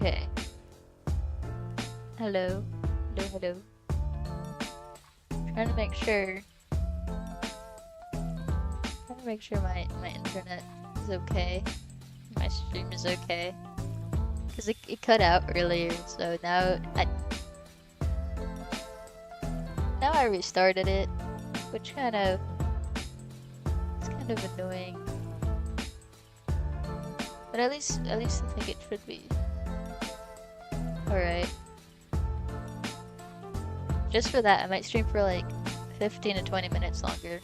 Okay. Hello. Hello, hello. Trying to make sure. Trying to make sure my internet is okay. My stream is okay. Because it cut out earlier, so now I restarted it, which it's kind of annoying. But at least I think it should be alright. Just for that, I might stream for like 15 to 20 minutes longer.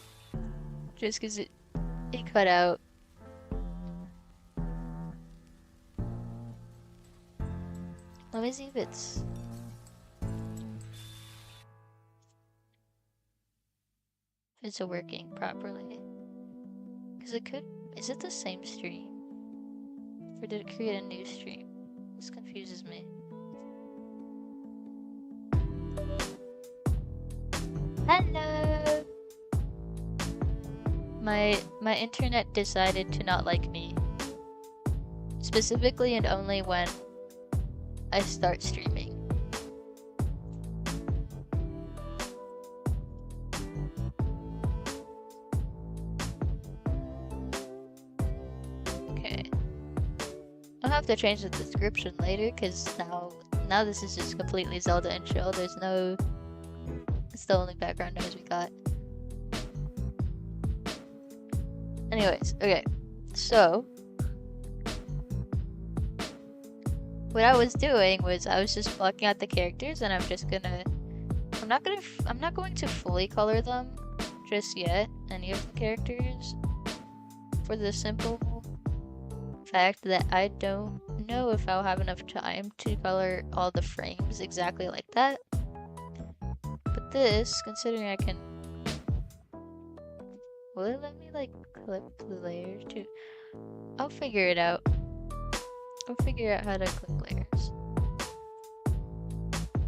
Just because it cut out. Let me see if it's working properly. Because it could. Is it the same stream? Or did it create a new stream? This confuses me. Hello! My internet decided to not like me. Specifically and only when I start streaming. Okay. I'll have to change the description later because now this is just completely Zelda and chill. There's no... It's the only background noise we got. Anyways, okay. So what I was doing was I was just blocking out the characters, and I'm not going to fully color them just yet, any of the characters, for the simple fact that I don't know if I'll have enough time to color all the frames exactly like that. But this, considering I can... Will it let me like clip the layers too? I'll figure it out. I'll figure out how to clip layers.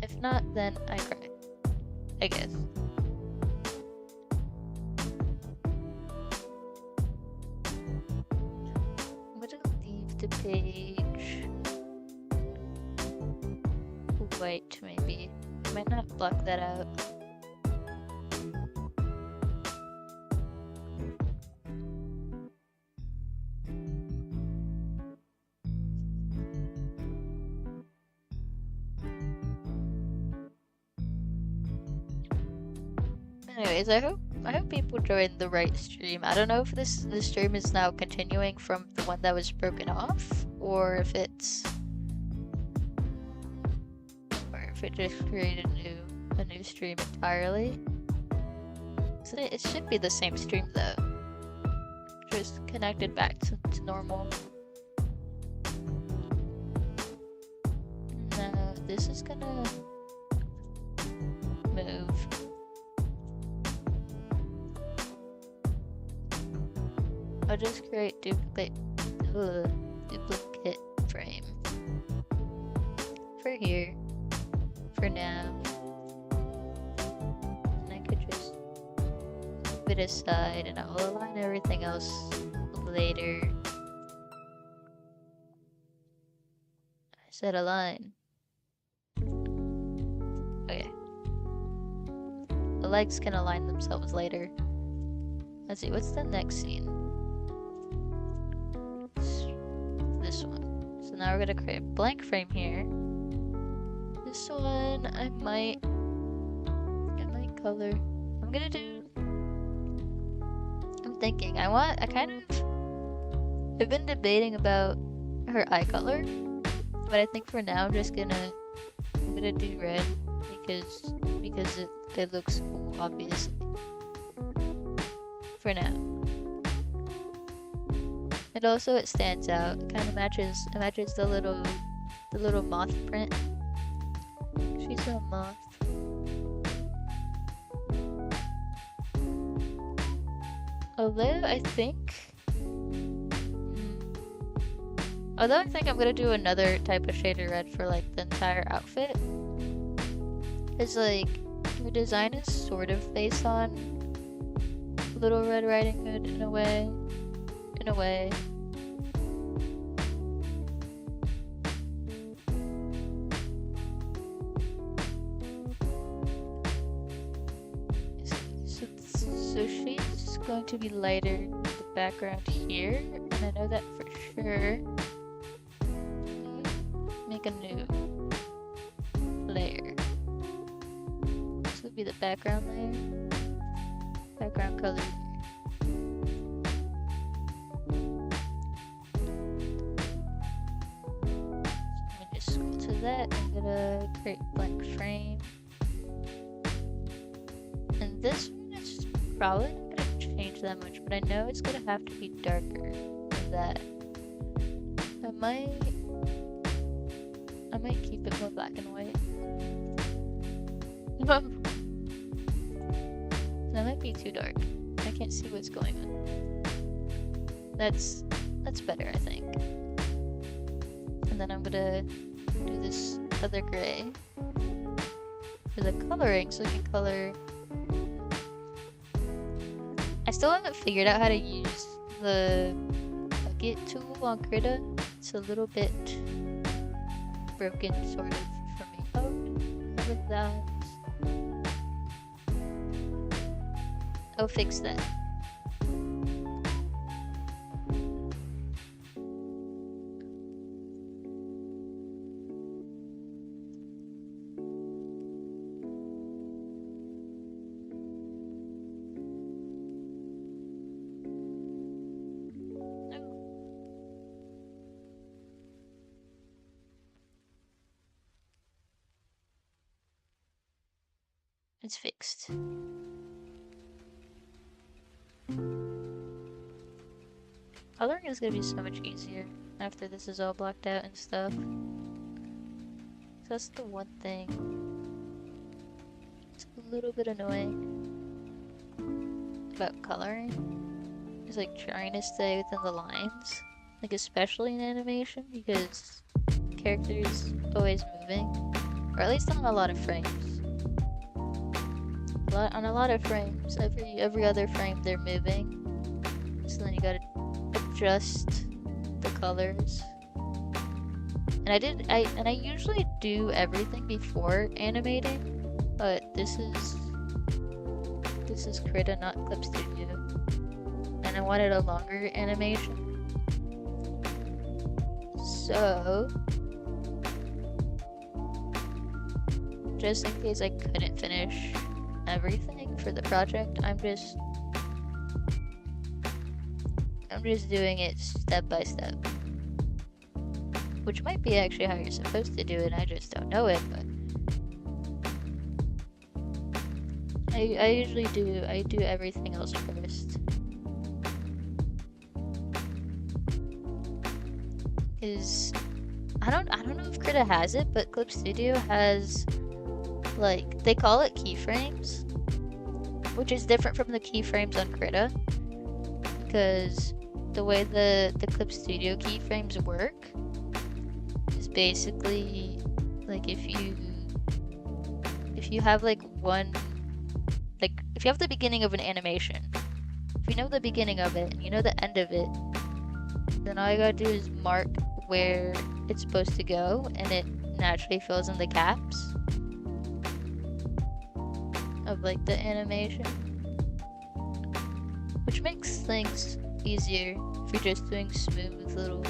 If not, then I cry. I guess. I'm gonna leave the page white, maybe. I might not block that out. Anyways, I hope people joined the right stream. I don't know if this stream is now continuing from the one that was broken off, or if it just created a new stream entirely. So it should be the same stream though, just connected back to normal. Now this is gonna move. I'll just create duplicate frame for here for now, and I could just move it aside, and I'll align everything else later. I said align. Okay. The legs can align themselves later. Let's see, what's the next scene? This one. So now we're gonna create a blank frame here. This one I might color. I'm thinking I've been debating about her eye color, but I think for now I'm gonna do red because it looks cool, obviously. For now. And also it stands out. It kind of matches the little moth print. She's a moth. Although I think I'm gonna do another type of shade of red for like the entire outfit. It's like her design is sort of based on Little Red Riding Hood in a way. going to be lighter in the background here, and I know that for sure. Make a new layer. This would be the background layer. Background color. Let me just scroll to that. I'm gonna create blank frame. And this one is probably not gonna change that much, but I know it's gonna have to be darker than that. I might keep it more black and white. That might be too dark. I can't see what's going on. That's better, I think. And then I'm gonna do this other gray for the coloring, so I can color. I still haven't figured out how to use the bucket tool on Krita. It's a little bit broken, sort of, for me. Oh, cover that. I'll fix that. It's fixed. Coloring is gonna be so much easier after this is all blocked out and stuff. So that's the one thing. It's a little bit annoying about coloring. It's like trying to stay within the lines. Like especially in animation because characters always moving. Or at least on a lot of frames. On a lot of frames, every other frame they're moving. So then you gotta adjust the colors. And I usually do everything before animating, but this is Krita, not Clip Studio. And I wanted a longer animation. So just in case I couldn't finish everything for the project, I'm just doing it step by step, which might be actually how you're supposed to do it. I just don't know it, but I usually do everything else first. Is I don't know if Krita has it, but Clip Studio has, like, they call it keyframes, which is different from the keyframes on Krita, because the way the Clip Studio keyframes work is basically like if you have like if you have the beginning of an animation, if you know the beginning of it and you know the end of it, then all you gotta do is mark where it's supposed to go and it naturally fills in the gaps of like the animation, which makes things easier if you're just doing smooth little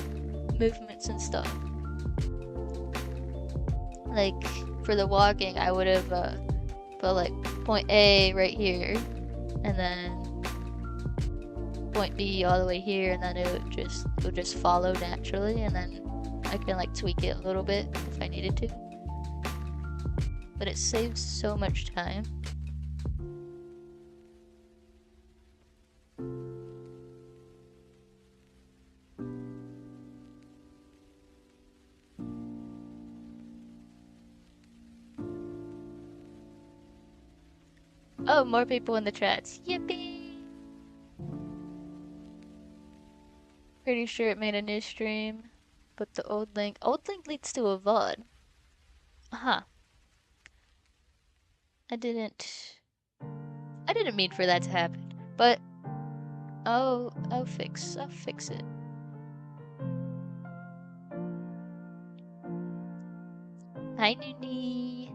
movements and stuff. Like for the walking, I would have put like point A right here, and then point B all the way here, and then it would just follow naturally, and then I can like tweak it a little bit if I needed to. But it saves so much time. Oh, more people in the chats. Yippee! Pretty sure it made a new stream, but the old link leads to a VOD. Huh. I didn't mean for that to happen, but I'll fix it. Hi, Noonie.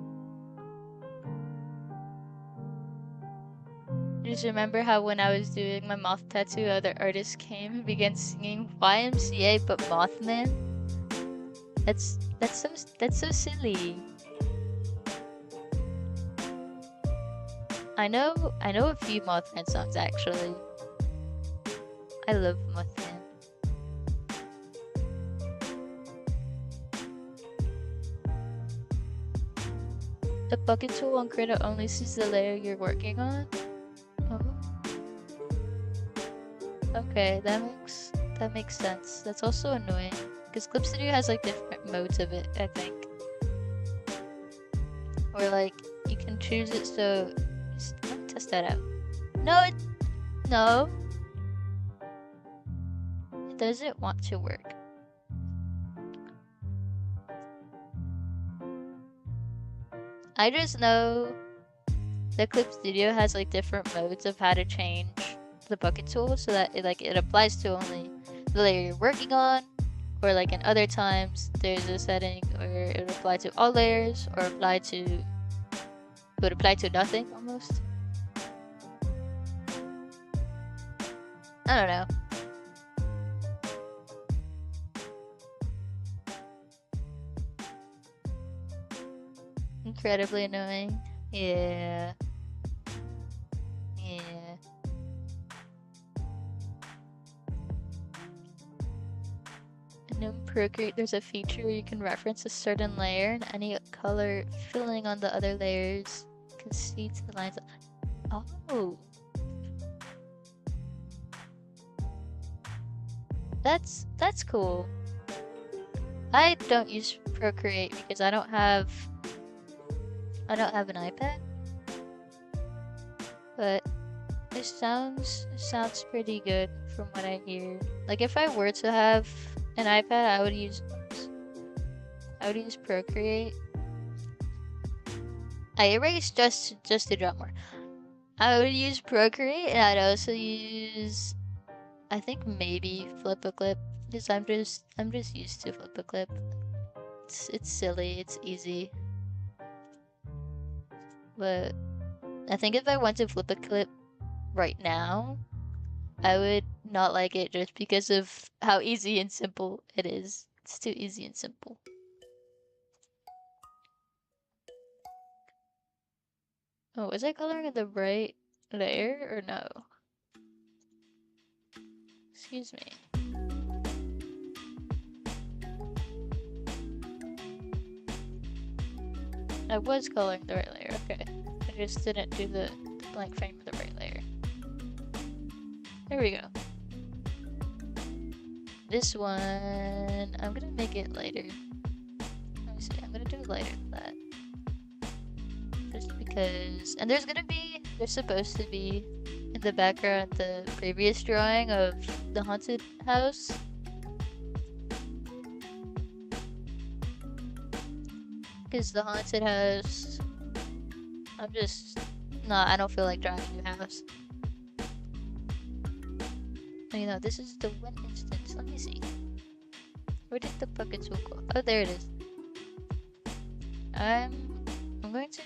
guys remember how when I was doing my moth tattoo, other artists came and began singing YMCA but Mothman? That's so silly. I know a few Mothman songs actually. I love Mothman. The bucket tool on Krita only sees the layer you're working on. Oh. Okay, that makes sense. That's also annoying because Clip Studio has like different modes of it, I think. Or like you can choose it so. Let me test that out. No, it doesn't want to work. I just know that Clip Studio has like different modes of how to change the bucket tool so that it applies to only the layer you're working on, or like in other times there's a setting where it would apply to all layers, or it would apply to nothing almost. I don't know. Incredibly annoying. Yeah. In Procreate, there's a feature where you can reference a certain layer and any color filling on the other layers can see to the lines. Oh. That's cool. I don't use Procreate because I don't have an iPad. But it sounds pretty good from what I hear. Like if I were to have an iPad, I would use Procreate. I erased just to drop more. I would use Procreate, and I'd also use, I think maybe Flip a Clip, because I'm just used to Flip a Clip. It's silly, it's easy. But I think if I went to Flip a Clip right now, I would not like it just because of how easy and simple it is. It's too easy and simple. Oh, was I coloring the right layer or no? Excuse me. I was coloring the right layer, okay. I just didn't do the blank frame for the right layer. There we go. This one, I'm gonna make it lighter. Let me see, I'm gonna do it lighter than that. Just because, and there's supposed to be in the background the previous drawing of the haunted house. Because the haunted house, I don't feel like drawing a new house. You know, this is the one instance. Let me see. Where did the bucket tool go? Oh, there it is. I'm going to...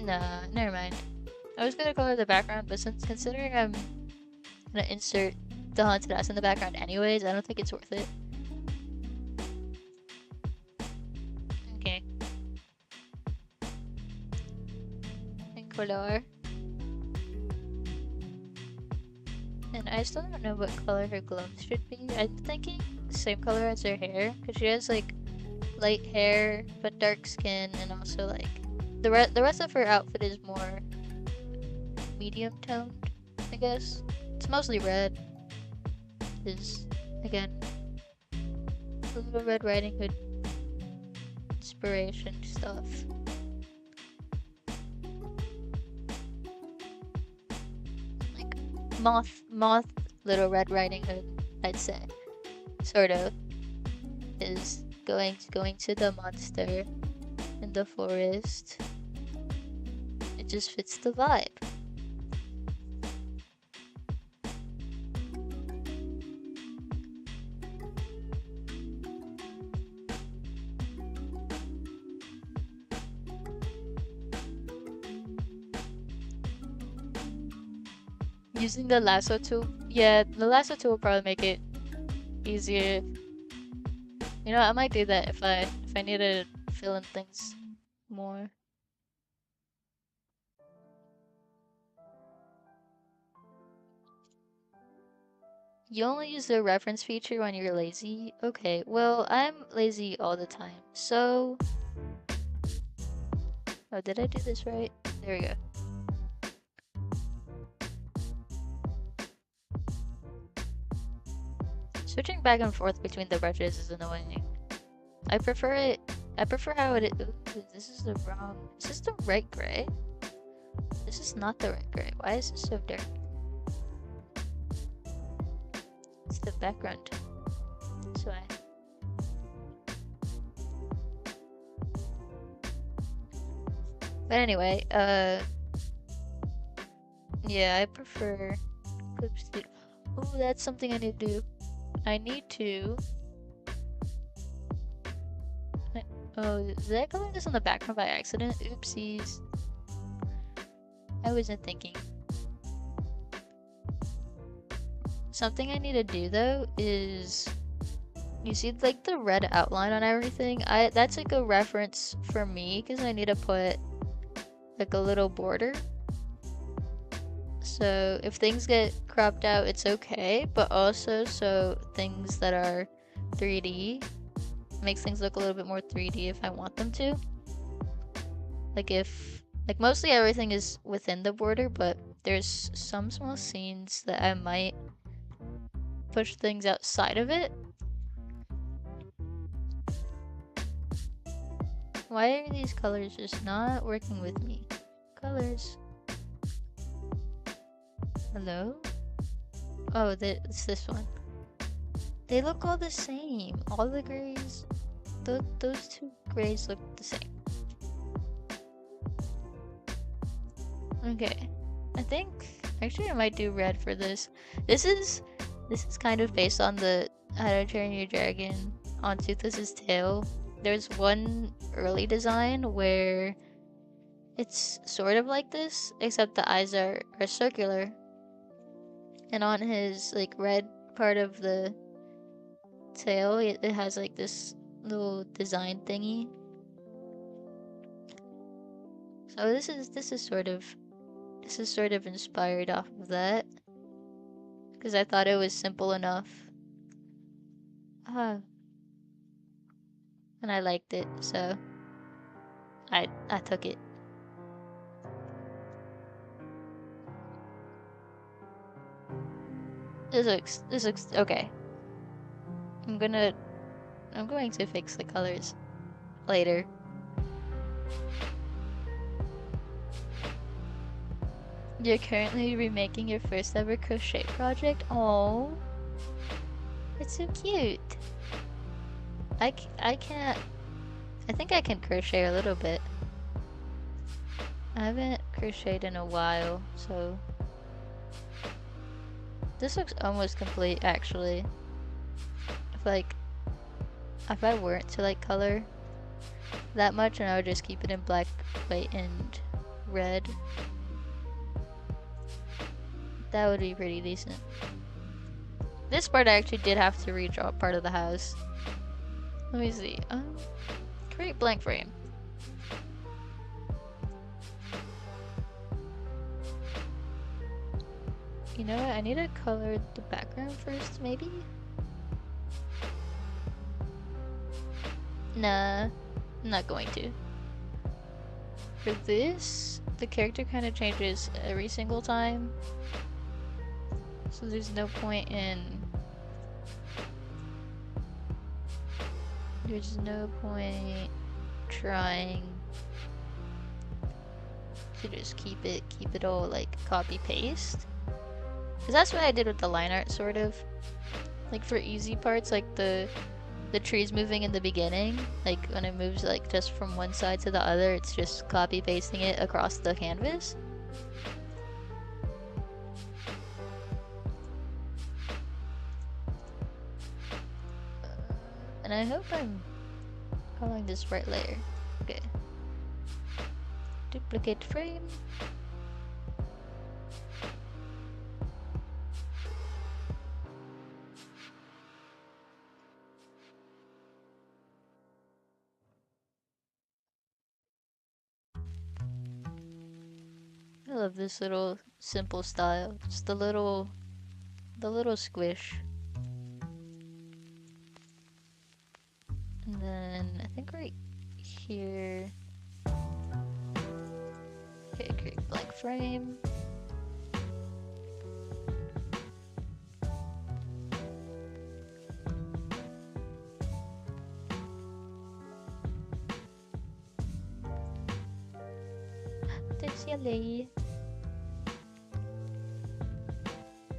Nah, never mind. I was gonna color the background, but considering I'm gonna insert the haunted house in the background anyways, I don't think it's worth it. Okay. And color. And I still don't know what color her gloves should be. I'm thinking the same color as her hair, because she has like light hair but dark skin, and also like the rest of her outfit is more medium toned, I guess. It's mostly red. Is again a little Red Riding Hood inspiration stuff. Like moth Little Red Riding Hood, I'd say. Sort of. Is going to the monster in the forest. It just fits the vibe. Using the lasso tool, yeah, the lasso tool will probably make it easier. You know, I might do that if I need to fill in things more. You only use the reference feature when you're lazy? Okay, well, I'm lazy all the time, so... Oh, did I do this right? There we go. Switching back and forth between the brushes is annoying. I prefer how it is. Ooh, this is the wrong... Is this the right gray? This is not the right gray. Why is this so dark? It's the background. That's why. But anyway, yeah, I prefer clips to... Oh, that's something I need to do. I need to... Oh, did I color this on the background by accident? Oopsies. I wasn't thinking. Something I need to do though is... You see like the red outline on everything? That's like a reference for me because I need to put like a little border. So if things get cropped out, it's okay, but also so things that are 3D makes things look a little bit more 3D if I want them to. Like mostly everything is within the border, but there's some small scenes that I might push things outside of it. Why are these colors just not working with me? Colors. Hello? Oh, it's this one. They look all the same. All the grays. Those two grays look the same. Okay. Actually I might do red for this. This is kind of based on the How to Train Your Dragon on Toothless's tail. There's one early design where it's sort of like this, except the eyes are circular. And on his like red part of the tail, it has like this little design thingy. So this is sort of inspired off of that, because I thought it was simple enough. And I liked it, so I took it. This looks okay. I'm going to fix the colors later. You're currently remaking your first ever crochet project? Oh, it's so cute. I can't. I think I can crochet a little bit. I haven't crocheted in a while, so this looks almost complete actually. If I weren't to like color that much and I would just keep it in black, white, and red, that would be pretty decent. This part I actually did have to redraw part of the house. Let me see. Create blank frame. You know what? I need to color the background first, maybe? Nah, I'm not going to. For this, the character kind of changes every single time. So there's no point in... There's no point trying to just keep it all like copy paste. Cause that's what I did with the line art sort of. Like for easy parts, like the trees moving in the beginning, like when it moves like just from one side to the other, it's just copy pasting it across the canvas. And I hope I'm coloring this right layer. Okay. Duplicate frame. love this little simple style. Just the little squish. And then I think right here. Okay, create blank frame.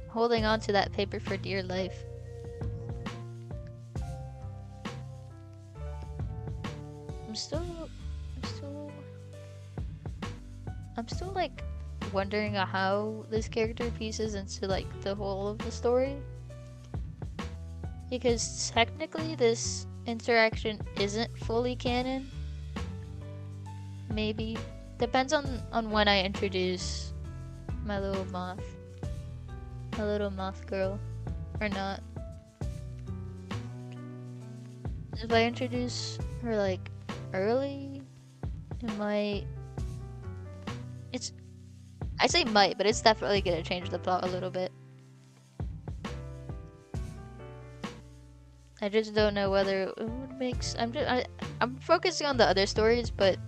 Holding on to that paper for dear life. I'm still like wondering how this character pieces into like the whole of the story. Because technically this interaction isn't fully canon. Maybe. Depends on when I introduce my little moth. My little moth girl. Or not. If I introduce her like early, it might... I say might, but it's definitely gonna change the plot a little bit. I just don't know whether it would make I'm focusing on the other stories, but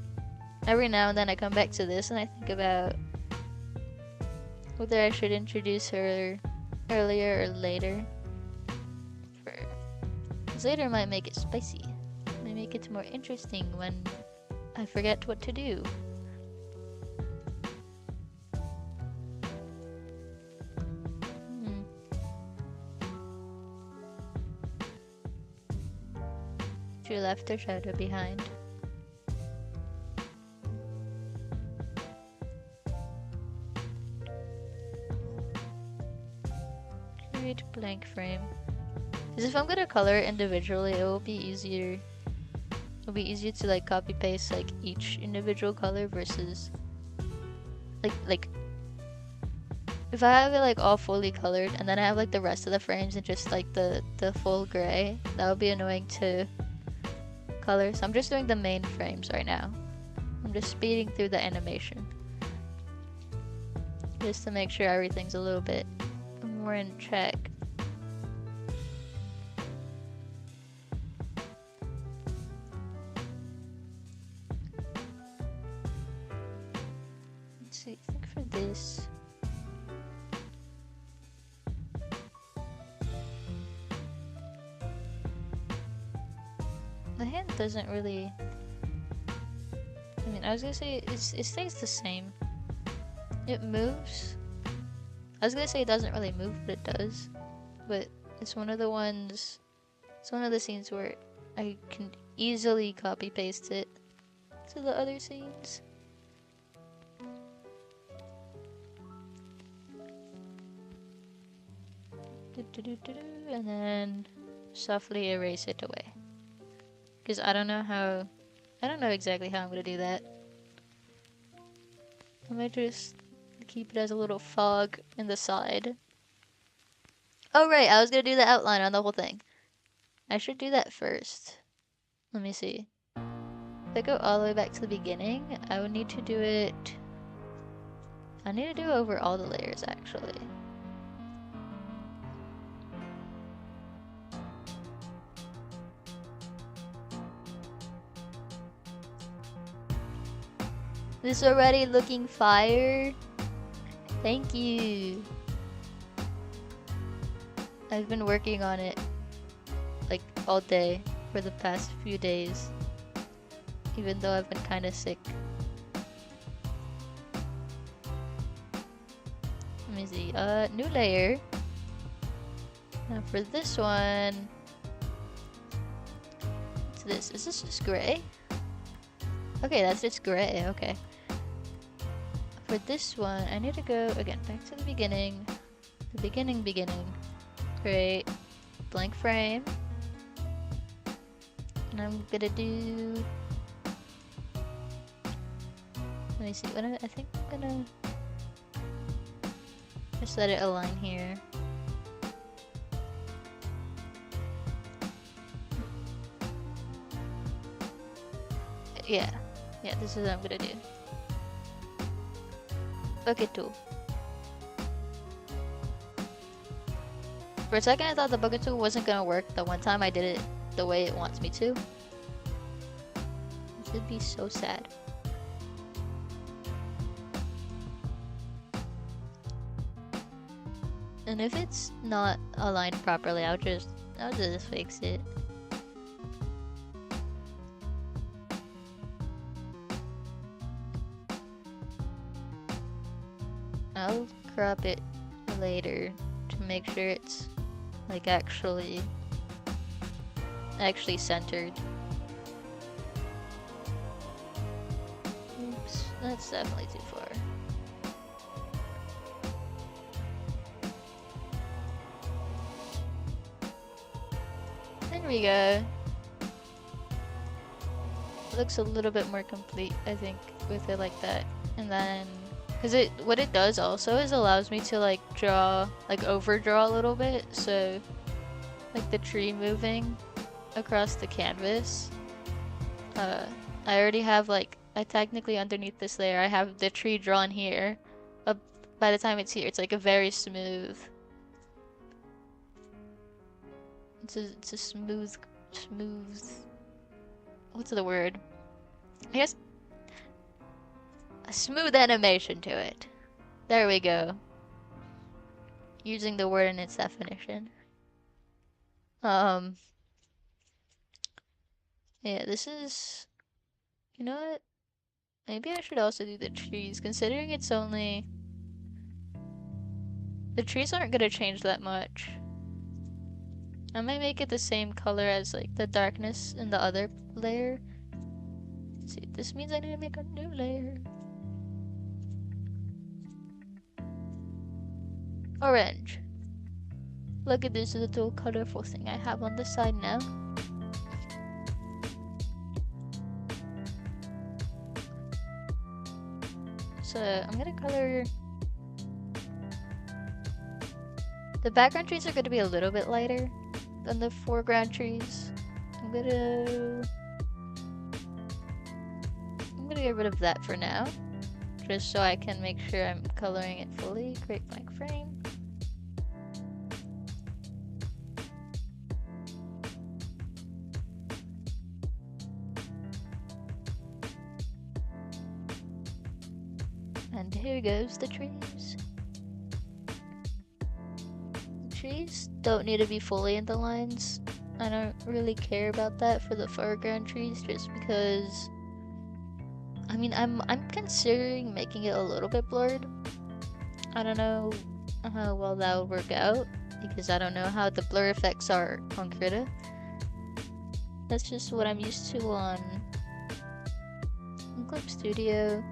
every now and then I come back to this and I think about whether I should introduce her earlier or later. Because later might make it spicy. Might make it more interesting when I forget what to do. She left her shadow behind. Create blank frame. Because if I'm gonna color it individually, it will be easier. It'll be easier to like copy paste like each individual color versus like if I have it like all fully colored and then I have like the rest of the frames and just like the full gray, that would be annoying to color. So I'm just doing the main frames right now. I'm just speeding through the animation just to make sure everything's a little bit more in check. Let's see, I think for this the hand doesn't really... I mean, I was gonna say it stays the same. It moves. I was gonna say it doesn't really move, but it does. But it's one of the ones... It's one of the scenes where I can easily copy paste it to the other scenes. And then softly erase it away. Because I don't know exactly how I'm gonna do that. I might just keep it as a little fog in the side. Oh right, I was gonna do the outline on the whole thing. I should do that first. Let me see. If I go all the way back to the beginning, I would need to do it... I need to do it over all the layers actually. This already looking fire. Thank you. I've been working on it like all day for the past few days, even though I've been kind of sick. Let me see. New layer. Now for this one, what's this? Is this just gray? Okay, that's just gray. Okay. For this one, I need to go again back to the beginning. The beginning. Create blank frame. And I'm gonna do... Let me see. I think I'm gonna just let it align here. Yeah, this is what I'm gonna do. Bucket tool. For a second I thought the bucket tool wasn't gonna work the one time I did it the way it wants me to. This would be so sad. And if it's not aligned properly, I'll just fix it. I'll crop it later to make sure it's like actually centered. Oops, that's definitely too far. There we go. Looks a little bit more complete, I think, with it like that. And then, because what it does also is allows me to like draw, like overdraw a little bit. So, like the tree moving across the canvas. I already have like, I technically underneath this layer, I have the tree drawn here. But by the time it's here, it's like a very smooth. It's a smooth, what's the word? I guess a smooth animation to it. There we go. Using the word in its definition. Yeah, this is, you know what? Maybe I should also do the trees, considering it's only, the trees aren't gonna change that much. I might make it the same color as like the darkness in the other layer. Let's see, this means I need to make a new layer. Orange. Look at this little colorful thing I have on the side now. So I'm gonna color. The background trees are gonna be a little bit lighter than the foreground trees. I'm gonna get rid of that for now, just so I can make sure I'm coloring it fully. Create blank frame. And here goes the trees. Trees don't need to be fully in the lines. I don't really care about that for the foreground trees, just because, I mean, I'm considering making it a little bit blurred. I don't know how well that would work out, because I don't know how the blur effects are on Krita. That's just what I'm used to on Clip Studio.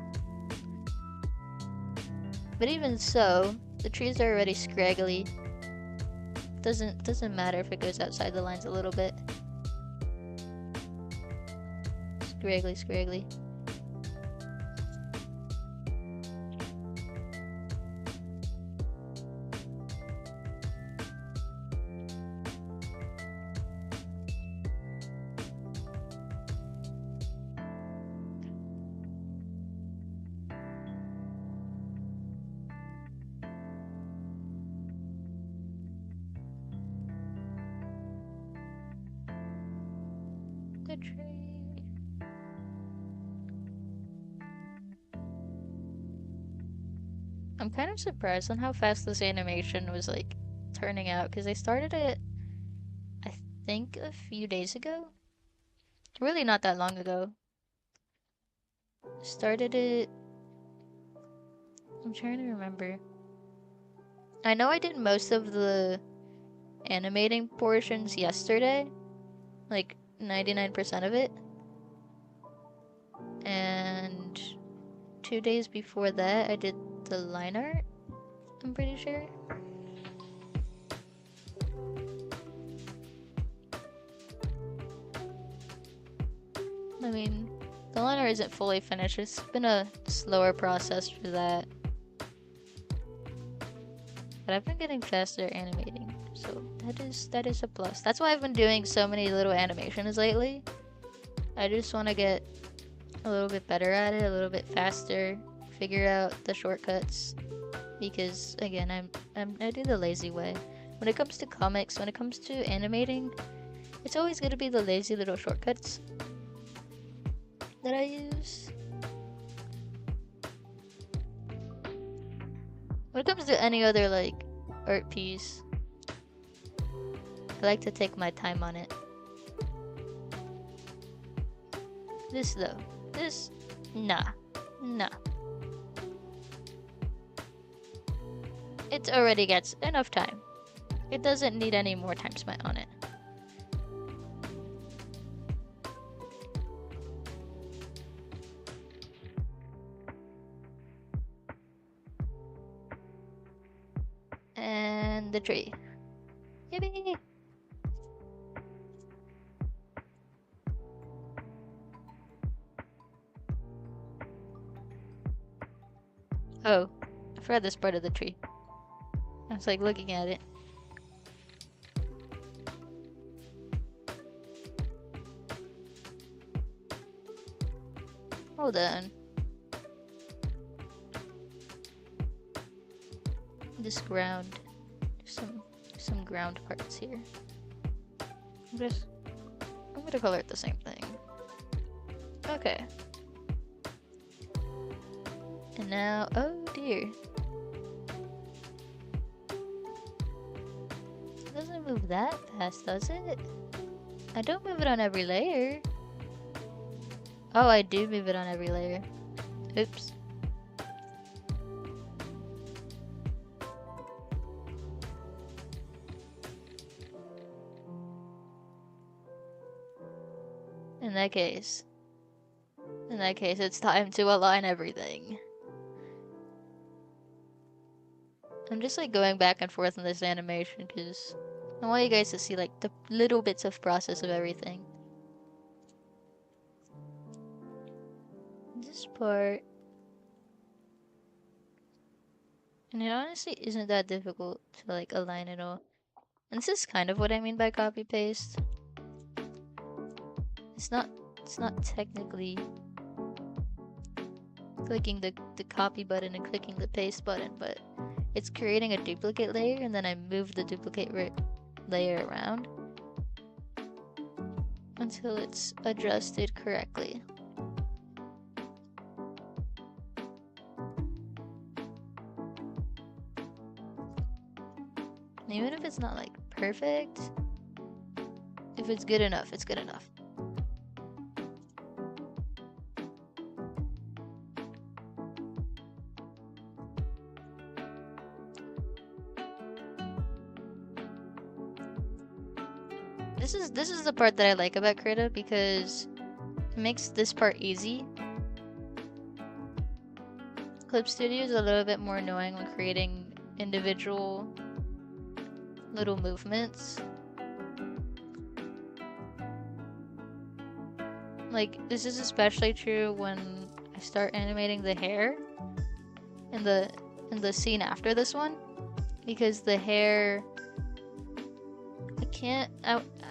But even so, the trees are already scraggly. Doesn't matter if it goes outside the lines a little bit. Scraggly. The tree. I'm kind of surprised on how fast this animation was like turning out, because I started it, I think, a few days ago. Really not that long ago. Started it, I'm trying to remember. I know I did most of the animating portions yesterday, like 99% of it, and 2 days before that I did the line art, I'm pretty sure. I mean, the line art isn't fully finished. It's been a slower process for that, but I've been getting faster animating, so that is a plus. That's why I've been doing so many little animations lately. I just want to get a little bit better at it, a little bit faster, figure out the shortcuts because again, I do the lazy way. When it comes to comics, when it comes to animating, it's always gonna be the lazy little shortcuts that I use. When it comes to any other like art piece, I like to take my time on it. This though, this, nah. It already gets enough time. It doesn't need any more time spent on it. And the tree. Yippee! Oh, I forgot this part of the tree. I was like looking at it. Hold on. This ground. Some ground parts here. I'm gonna color it the same thing. Okay. And now, oh dear. It doesn't move that fast, does it? I don't move it on every layer. Oh, I do move it on every layer. Oops. In that case, it's time to align everything. I'm just like going back and forth in this animation because I want you guys to see like the little bits of process of everything. This part, and it honestly isn't that difficult to like align it all. And this is kind of what I mean by copy paste. It's not technically clicking the copy button and clicking the paste button, but it's creating a duplicate layer and then I move the duplicate layer around until it's adjusted correctly. And even if it's not like perfect, if it's good enough, it's good enough. This is the part that I like about Creative because it makes this part easy. Clip Studio is a little bit more annoying when creating individual little movements. Like, this is especially true when I start animating the hair in the scene after this one, because the hair,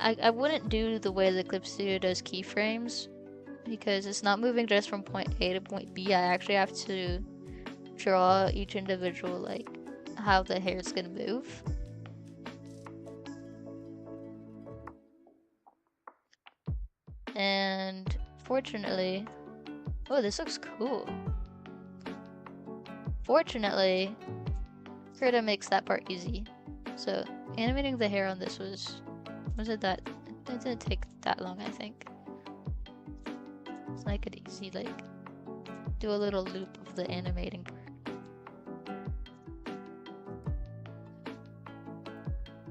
I wouldn't do the way the Clip Studio does keyframes because it's not moving just from point A to point B. I actually have to draw each individual, like, how the hair is gonna move. And fortunately, oh, this looks cool. Fortunately, Krita makes that part easy. So animating the hair on this wasn't that, it didn't take that long, I think. So I could easily like do a little loop of the animating part.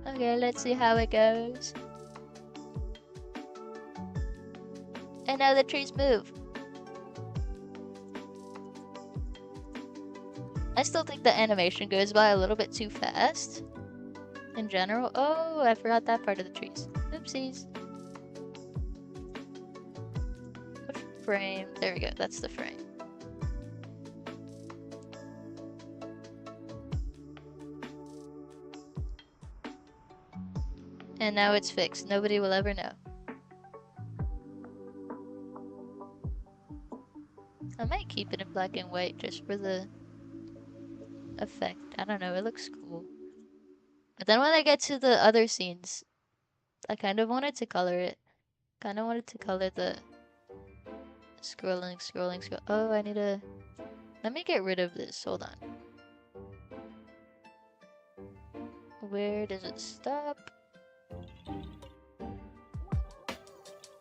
Okay, let's see how it goes. And now the trees move. I still think the animation goes by a little bit too fast in general. Oh, I forgot that part of the trees. Oopsies. Frame. There we go. That's the frame. And now it's fixed. Nobody will ever know. I might keep keep it in black and white just for the effect. I don't know, it looks cool. But then when I get to the other scenes, I kind of wanted to color it. Kind of wanted to color the scrolling. Oh, I need to... Let me get rid of this. Hold on. Where does it stop?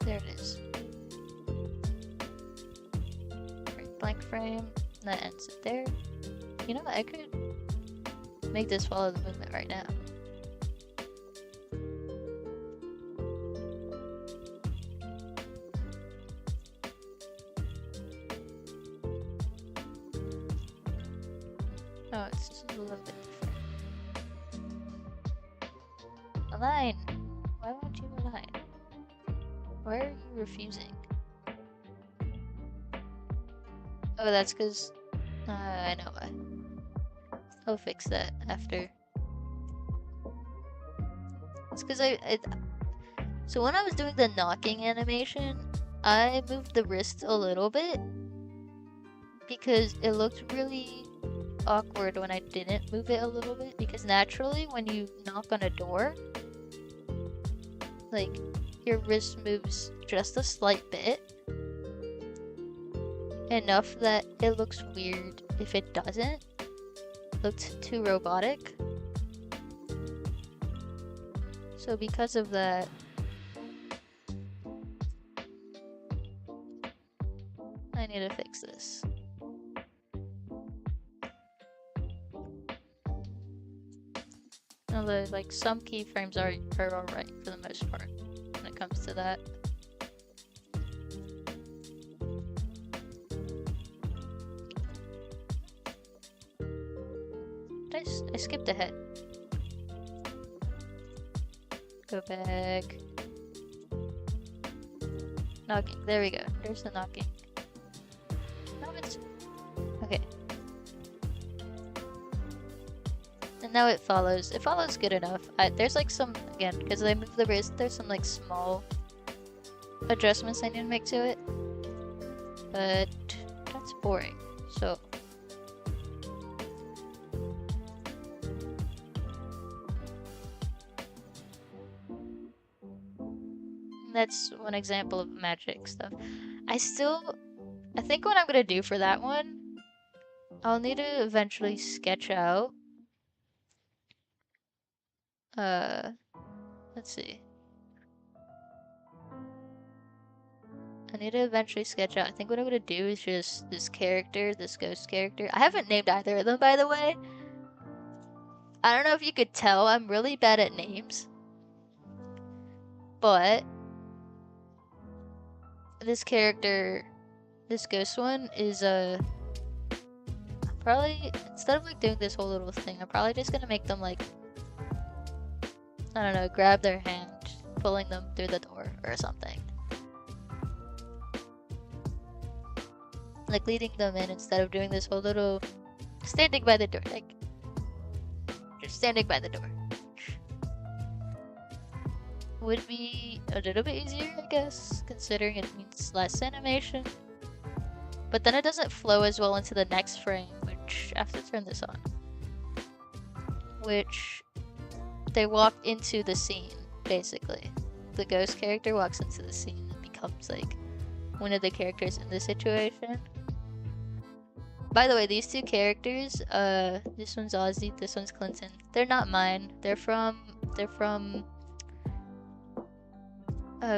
There it is. Blank frame. That ends it there. You know what? I could make this follow the movement right now. Oh, it's just a little bit different. Align! Why won't you align? Why are you refusing? Oh, that's because... I know why. I'll fix that after. It's because So when I was doing the knocking animation, I moved the wrist a little bit because it looked really awkward when I didn't move it a little bit, because naturally when you knock on a door, like, your wrist moves just a slight bit, enough that it looks weird if it doesn't. It looks too robotic. So because of that, I need to fix this. Although, like, some keyframes are alright for the most part when it comes to that. I skipped ahead. Go back. Knocking. There we go. There's the knocking. No, it's... Okay. And now it follows. It follows good enough. There's like some, again, because I moved the wrist, there's some like small adjustments I need to make to it. But that's boring. So that's one example of magic stuff. I think what I'm gonna do for that one, I'll need to eventually sketch out. Let's see. I need to eventually sketch out. I think what I'm gonna do is just this character, this ghost character. I haven't named either of them, by the way. I don't know if you could tell, I'm really bad at names. But this character, this ghost one, is probably, instead of like doing this whole little thing, I'm probably just gonna make them like, I don't know, grab their hand, pulling them through the door or something. Like leading them in instead of doing this whole little standing by the door, like just standing by the door. Would be a little bit easier, I guess, considering it means less animation. But then it doesn't flow as well into the next frame, which I have to turn this on. Which they walk into the scene, basically. The ghost character walks into the scene and becomes like one of the characters in the situation. By the way, these two characters, this one's Ozzy, this one's Clinton. They're not mine. They're from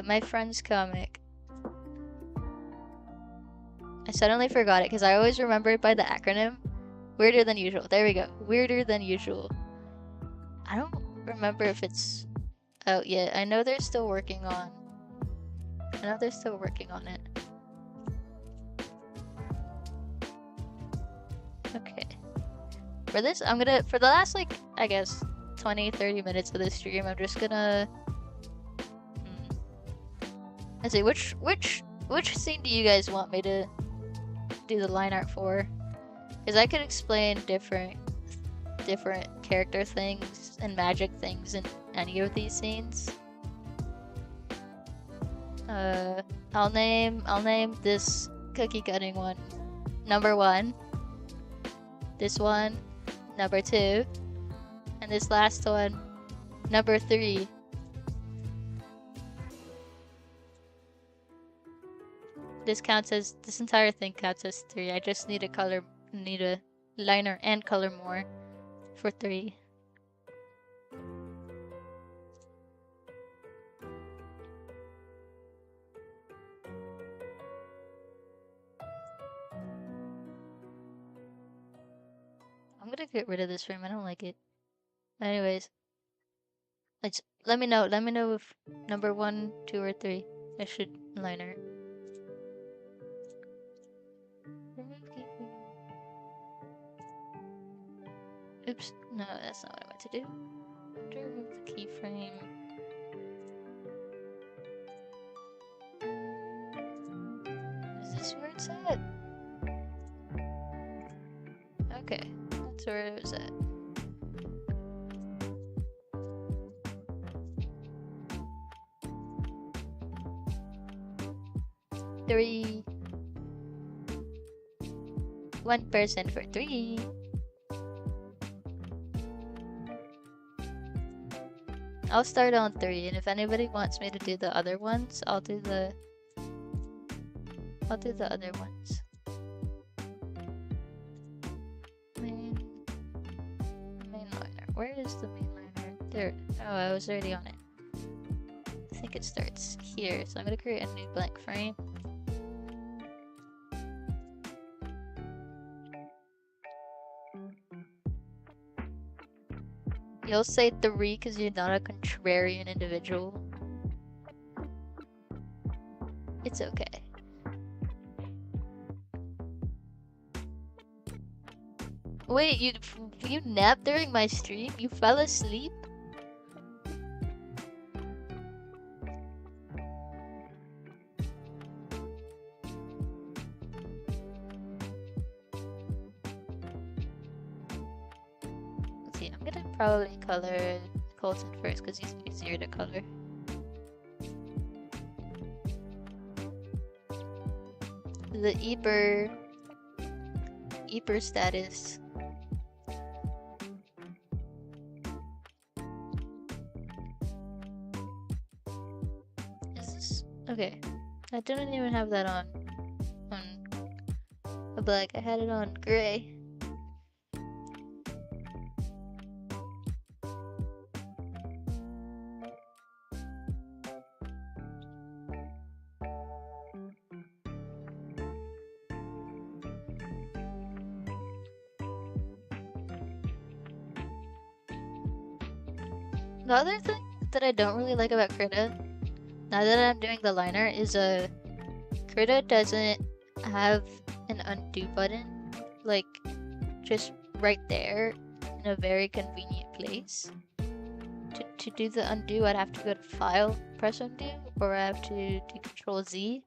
my friend's comic. I suddenly forgot it because I always remember it by the acronym. Weirder Than Usual. There we go. Weirder Than Usual. I don't remember if it's out yet. I know they're still working on it. Okay. For this, for the last, like, I guess, 20-30 minutes of this stream, I'm just gonna... Let's see, which scene do you guys want me to do the line art for? Because I could explain different character things and magic things in any of these scenes. I'll name this cookie cutting one number 1, this one, number 2, and this last one, number 3. This entire thing counts as 3. I just need a liner and color more for 3. I'm gonna get rid of this frame, I don't like it. Anyways, let me know if number 1, 2, or 3. I should liner. Oops, no, that's not what I meant to do. I have to remove the keyframe. Is this where it's at? Okay, that's where it was at. Three. 1% for 3. I'll start on 3, and if anybody wants me to do the other ones, I'll do the other ones. Main liner. Where is the main liner? There. Oh, I was already on it. I think it starts here, so I'm gonna create a new blank frame. You'll say 3 because you're not a contrarian individual. It's okay. Wait, you napped during my stream? You fell asleep? Let's see, I'm gonna probably color Colton first because he's easier to color. The Eeper status. Is this okay? I didn't even have that on a black. I had it on gray. The other thing that I don't really like about Krita, now that I'm doing the liner, is Krita doesn't have an undo button, like just right there in a very convenient place. To do the undo, I'd have to go to File, press undo, or I have to do Control Z.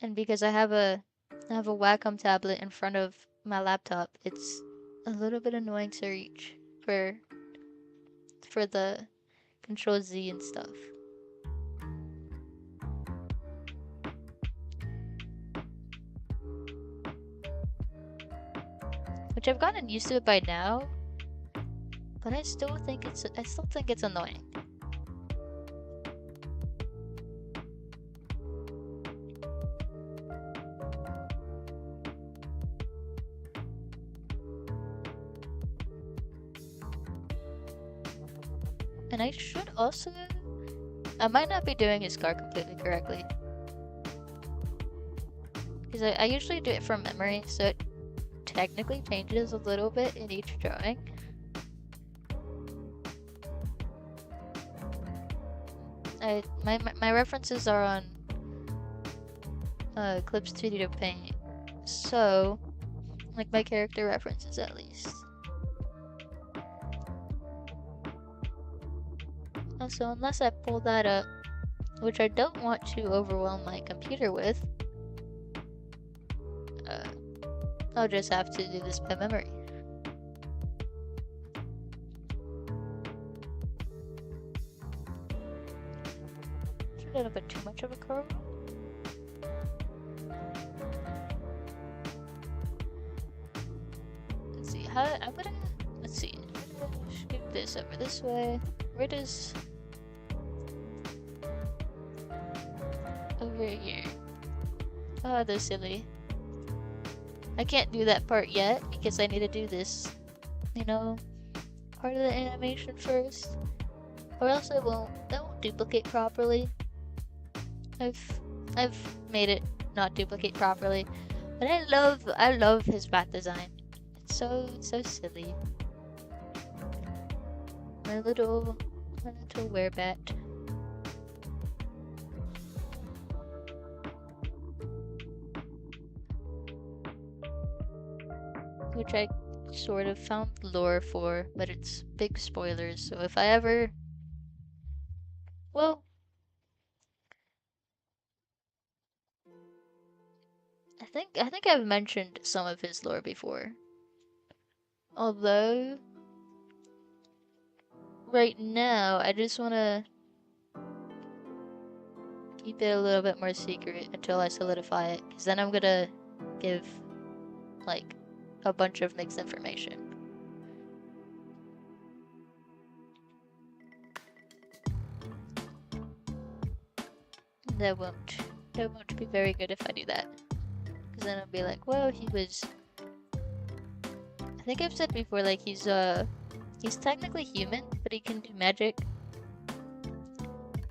And because I have a Wacom tablet in front of my laptop, it's a little bit annoying to reach for the Control Z and stuff. Which I've gotten used to it by now, but I still think it's annoying. And I should also, I might not be doing his scar completely correctly. Because I usually do it from memory, so it technically changes a little bit in each drawing. My references are on Clip Studio Paint, so like my character references at least. Also, unless I pull that up, which I don't want to overwhelm my computer with, I'll just have to do this by memory. Should I not put too much of a curl? I'm gonna, let's see, I'm gonna scoot this over this way. Where does, over here. Oh, they're silly. I can't do that part yet because I need to do this, you know, part of the animation first, or else that won't duplicate properly. I've made it not duplicate properly, but I love his bat design. It's so silly. My little werebat. Which I sort of found lore for, but it's big spoilers, so if I ever... Well... I think I've mentioned some of his lore before. Although... Right now, I just wanna... keep it a little bit more secret until I solidify it, because then I'm gonna give, like, a bunch of mixed information. That won't be very good if I do that. Because then I'll be like, well, he was... I think I've said before, like, he's technically human, but he can do magic.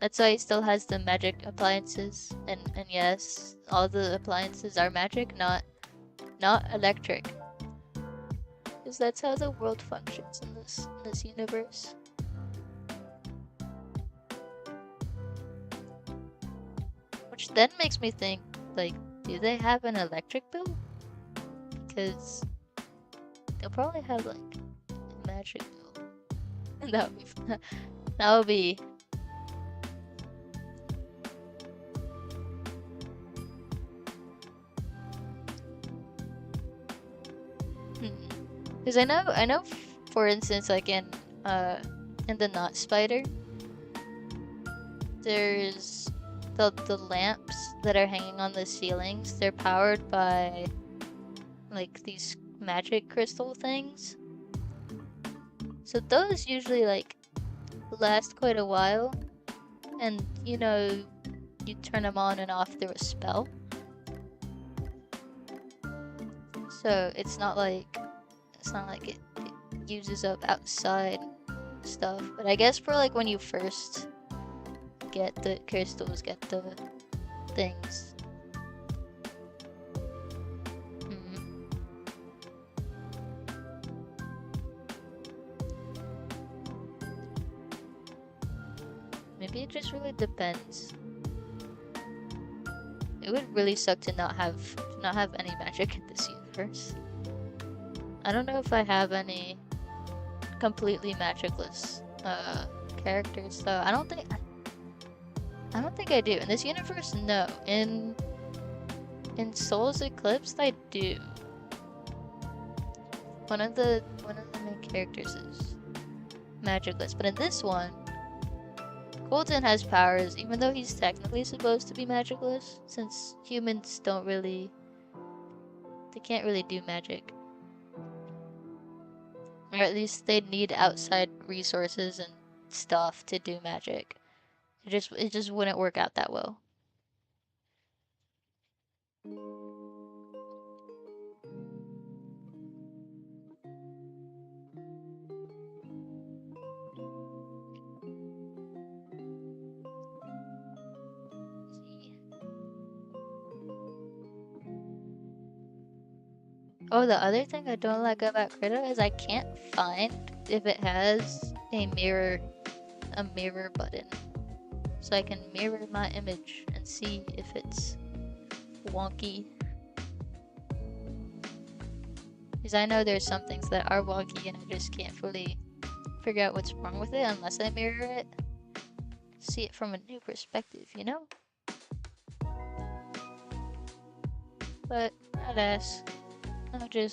That's why he still has the magic appliances, and yes, all the appliances are magic, not electric. Because that's how the world functions in this universe. Which then makes me think, like, do they have an electric bill? Because they'll probably have, like, a magic bill. And that would be Because I know, for instance, like in the Knot Spider, there's the lamps that are hanging on the ceilings. They're powered by like these magic crystal things. So those usually like last quite a while, and you know, you turn them on and off through a spell. So it's not like it uses up outside stuff. But I guess for like when you first get the crystals, get the things. Maybe it just really depends. It would really suck to not have any magic in this universe. I don't know if I have any completely magicless characters though. I don't think I do. In this universe, no. In Soul's Eclipse, I do. One of the main characters is magicless, but in this one, Colton has powers, even though he's technically supposed to be magicless, since humans they can't really do magic. Or at least they need outside resources and stuff to do magic. It just wouldn't work out that well. Oh, the other thing I don't like about Krita is I can't find if it has a mirror button. So I can mirror my image and see if it's wonky. Because I know there's some things that are wonky and I just can't fully figure out what's wrong with it unless I mirror it. See it from a new perspective, you know? But alas, I'll deal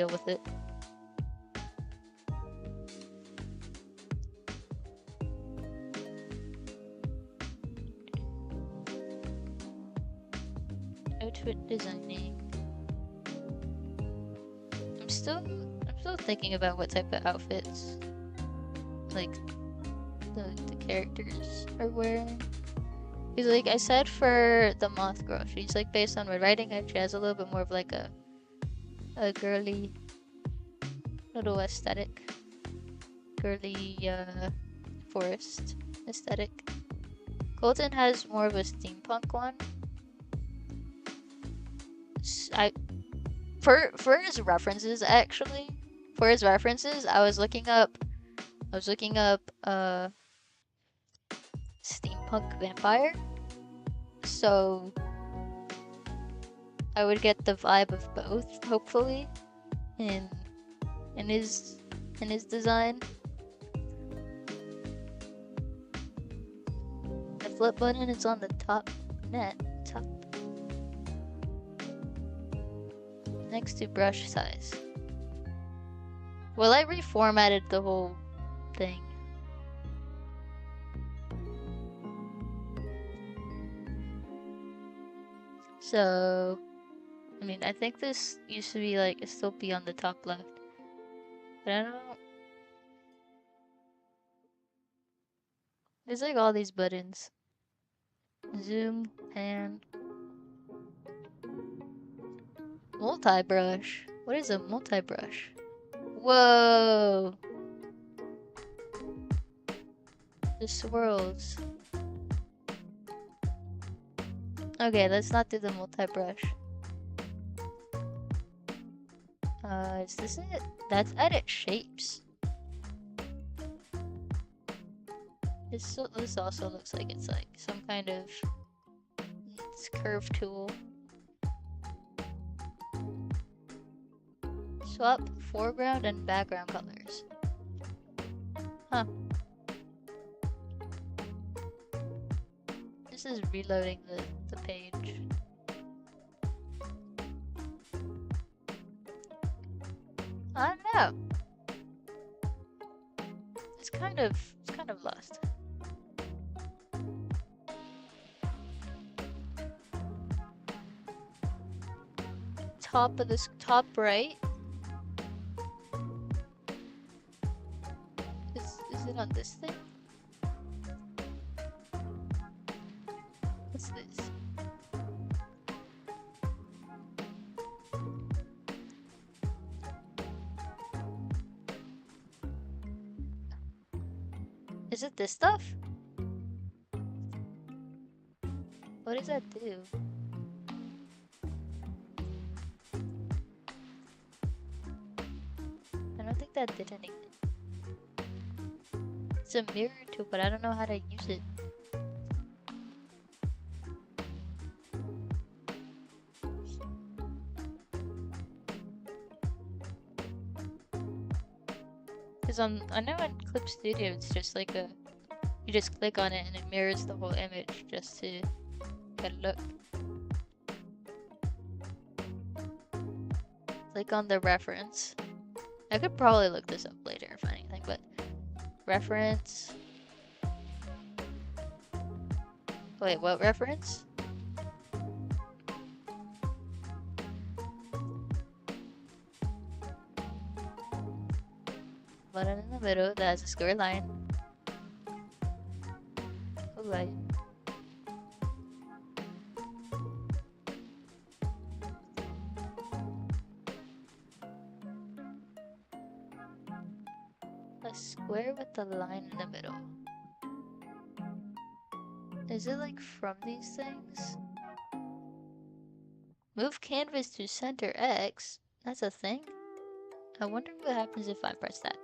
with it. Outfit designing. I'm I'm still thinking about what type of outfits like the characters are wearing. Because like I said for the moth girl, she's like based on my writing, she has a little bit more of like a girly little aesthetic. Girly forest aesthetic. Colton has more of a steampunk one. For his references actually, I was looking up steampunk vampire. So I would get the vibe of both, hopefully, in his design. The flip button is on the top next to brush size. Well, I reformatted the whole thing. So, I mean, I think this used to be like, it still be on the top left. But I don't know. There's like all these buttons. Zoom, pan. Multi-brush. What is a multi-brush? Whoa! The swirls. Okay, let's not do the multi-brush. Is this it? That's edit shapes. This also looks like it's like some kind of curve tool. Swap foreground and background colors. Huh. This is reloading the page. I don't know. It's kind of lost. Top of this top right. Is it on this thing? What's this? Is it this stuff? What does that do? I don't think that did anything. It's a mirror tool, but I don't know how to use it. Because I know in Clip Studio it's just like you just click on it and it mirrors the whole image just to get a look. Click on the reference. I could probably look this up later if anything, but reference. Wait, what reference? Button in the middle that has a square line. Oh, right. A square with a line in the middle. Is it like from these things? Move canvas to center X? That's a thing? I wonder what happens if I press that.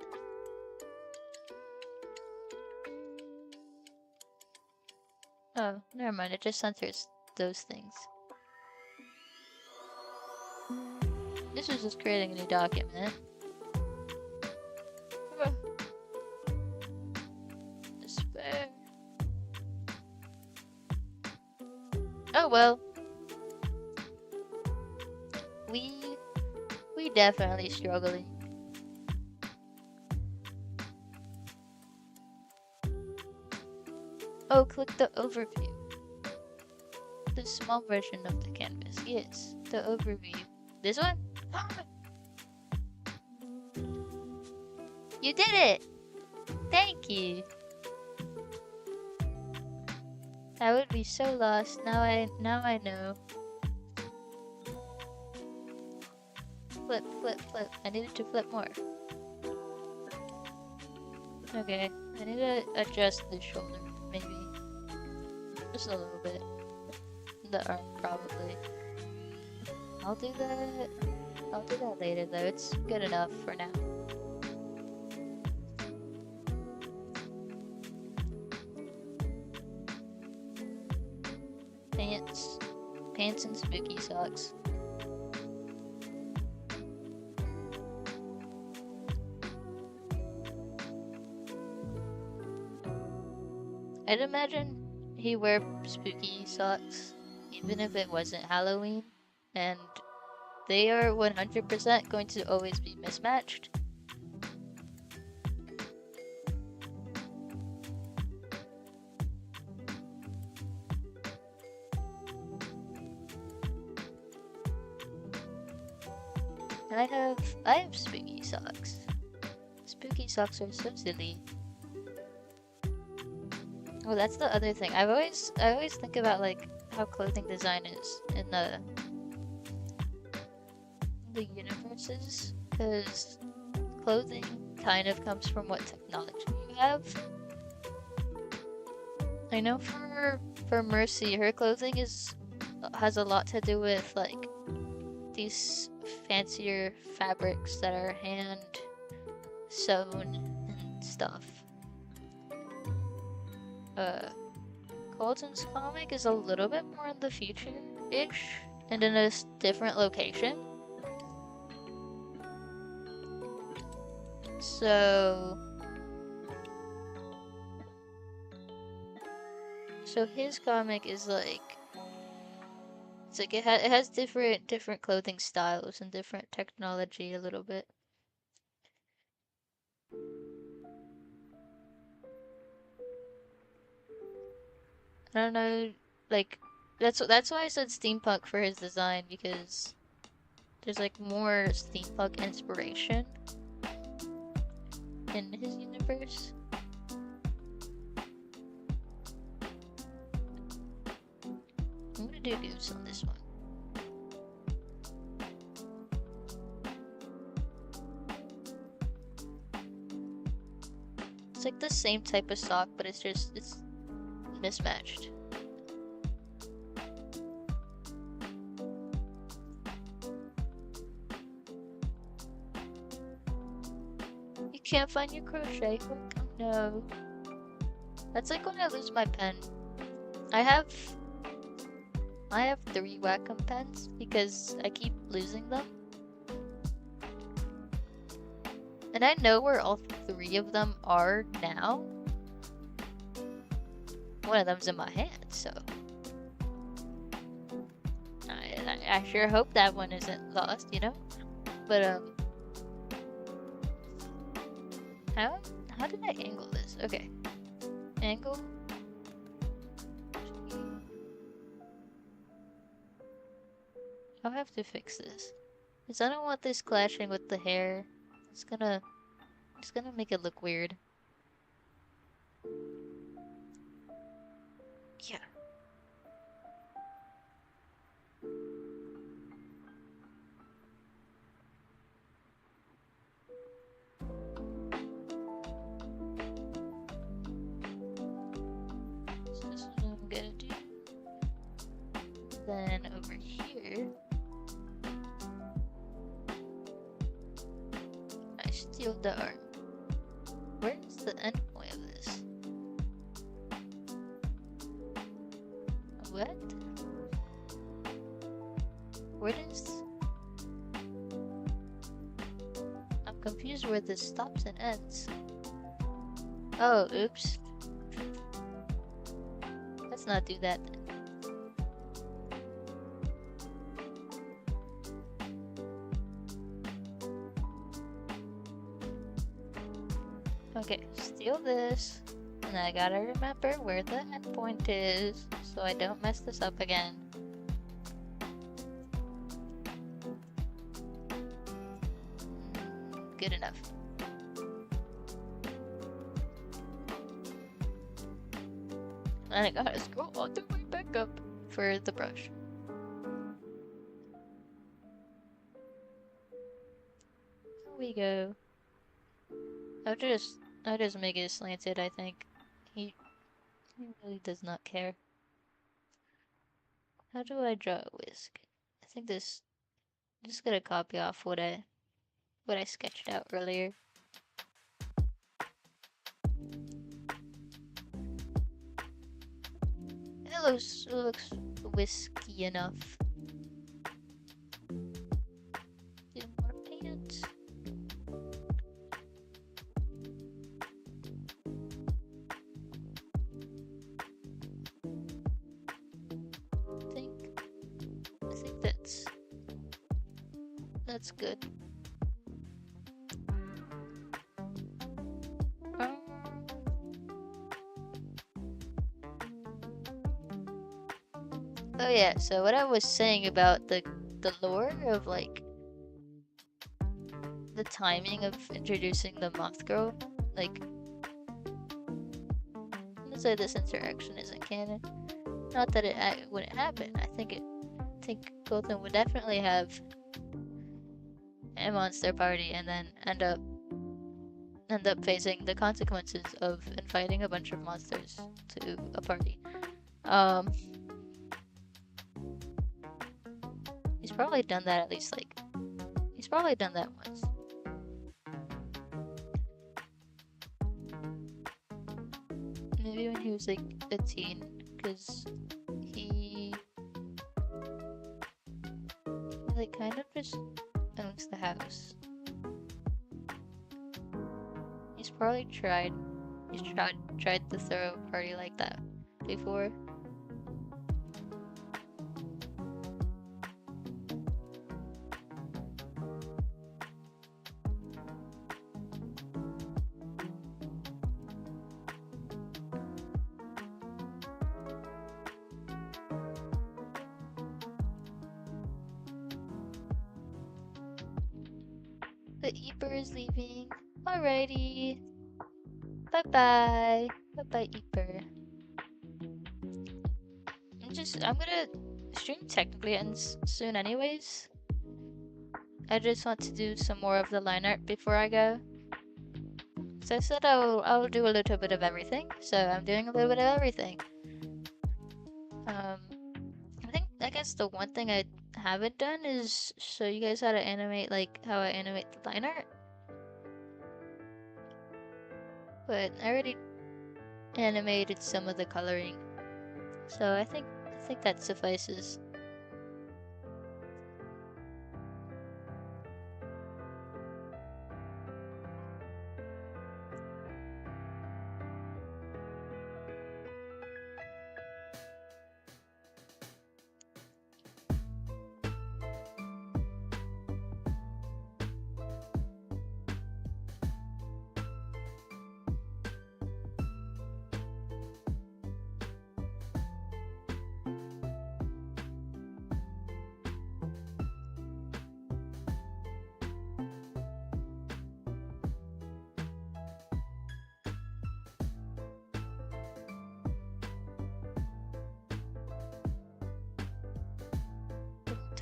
Oh, never mind, it just centers those things. This is just creating a new document. Despair. Oh well. We definitely struggling. Oh, click the overview. The small version of the canvas. Yes, the overview. This one? You did it! Thank you! I would be so lost. Now I know. Flip, flip, flip. I needed to flip more. Okay, I need to adjust the shoulder, maybe. Just a little bit. The arm, probably. I'll do that later though. It's good enough for now. Pants and spooky socks. I'd imagine he wear spooky socks even if it wasn't Halloween, and they are 100% going to always be mismatched. I have spooky socks. Spooky socks are so silly. Oh, that's the other thing. I always think about like how clothing design is in the universes, because clothing kind of comes from what technology you have. I know for Mercy, her clothing has a lot to do with like these fancier fabrics that are hand sewn and stuff. Colton's comic is a little bit more in the future-ish and in a different location. So his comic is like, it's like it has different clothing styles and different technology a little bit. I don't know, like that's why I said steampunk for his design, because there's like more steampunk inspiration in his universe. I'm gonna do goose on this one. It's like the same type of sock, but it's mismatched. You can't find your crochet hook? Oh no. That's like when I lose my pen. I have 3 Wacom pens because I keep losing them. And I know where all 3 of them are now. One of them's in my hand, so I sure hope that one isn't lost, you know? But how did I angle this? Okay. Angle. I'll have to fix this, because I don't want this clashing with the hair. It's gonna make it look weird. Yeah. So this is what I'm gonna do. Then over here, I steal the arm. Where's the end point of this? What? Where does... I'm confused where this stops and ends. Oh, oops. Let's not do that then. Okay, steal this. And I gotta remember where the endpoint is, so I don't mess this up again. Good enough. And I gotta scroll all the way back up for the brush. Here we go. I'll just make it slanted, I think. He really does not care. How do I draw a whisk? I think this I'm just gonna copy off what I sketched out earlier. It looks whiskey enough. Do more paint. I think that's good. Oh yeah, so what I was saying about the lore of like the timing of introducing the moth girl, like let's say this interaction isn't canon. Not that it wouldn't happen. I think Gotham would definitely have a monster party and then end up facing the consequences of inviting a bunch of monsters to a party. He's probably done that at least he's probably done that once. Maybe when he was like a teen, because he like kind of just owns the house. He's probably tried to throw a party like that before. The Eeper is leaving. Alrighty. Bye-bye. Bye-bye, Eeper. I'm gonna stream technically ends soon anyways. I just want to do some more of the line art before I go. So I said I'll do a little bit of everything. So I'm doing a little bit of everything. I guess the one thing I haven't done is show you guys how to animate, like how I animate the line art. But I already animated some of the coloring, so I think that suffices.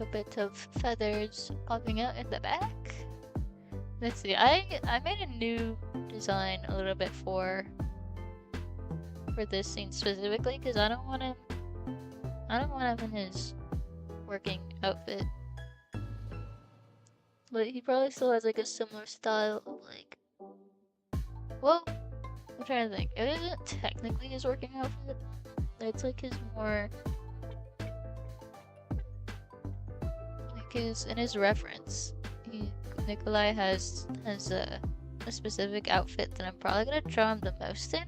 A bit of feathers popping out in the back. Let's see. I made a new design a little bit for this scene specifically because I don't want him in his working outfit. But he probably still has like a similar style of like. Well, I'm trying to think. It isn't technically his working outfit. It's like his more. Because in his reference, Nikolai has a specific outfit that I'm probably gonna draw him the most in.